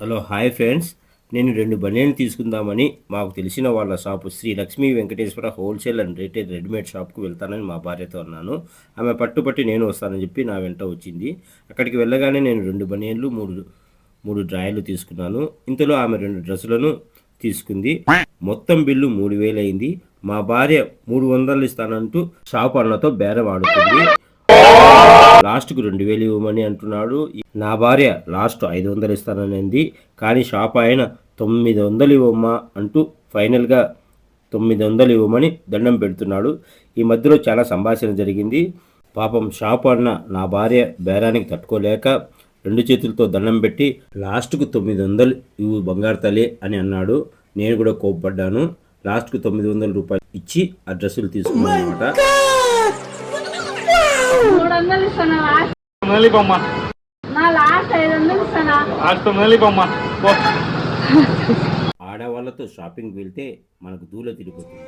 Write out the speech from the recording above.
Hello hi friends, నేను 2 బనియన్లు తీసుకుందామని మాకు తెలిసిన వాళ్ళ shop Shri Lakshmi Venkateswara wholesale and retail readymade షాప్కు వెళ్తానని మా భార్యతో అన్నాను. ఆమె పట్టుబట్టి నేను వస్తానని చెప్పి నా వెంట వచ్చింది. అక్కడికి వెళ్ళగానే నేను 2 బనియన్లు, మూడు డ్రాయర్లు తీసుకున్నాను. ఇంతలో ఆమె 2 డ్రెస్సులను తీసుకుంది. మొత్తం బిల్లు 3000 అయింది. మా భార్య 300 ఇస్తానంటూ షాపు అన్నతో బేరం ఆడుతుంది. లాస్ట్కు 2000 ఇవ్వమని అంటున్నాడు. నా భార్య లాస్ట్ 500 ఇస్తాననింది. కానీ షాప్ ఆయన 900 ఇవ్వమ్మా అంటూ ఫైనల్గా 900 ఇవ్వమని దండం పెడుతున్నాడు. ఈ మధ్యలో చాలా సంభాషణ జరిగింది. పాపం షాపు అన్న నా భార్య బేరానికి తట్టుకోలేక 2 చేతులతో దండం పెట్టి లాస్ట్కు 900 ఇవ్వు బంగారు తల్లి అని అన్నాడు. నేను కూడా కోప్పడ్డాను. లాస్ట్కు 900 రూపాయలు ఇచ్చి ఆ డ్రెస్సులు తీసుకున్నాను అనమాట. ఆడవాళ్ళతో షాపింగ్ వెళ్తే మనకు దూల తిరిగిపోతుంది.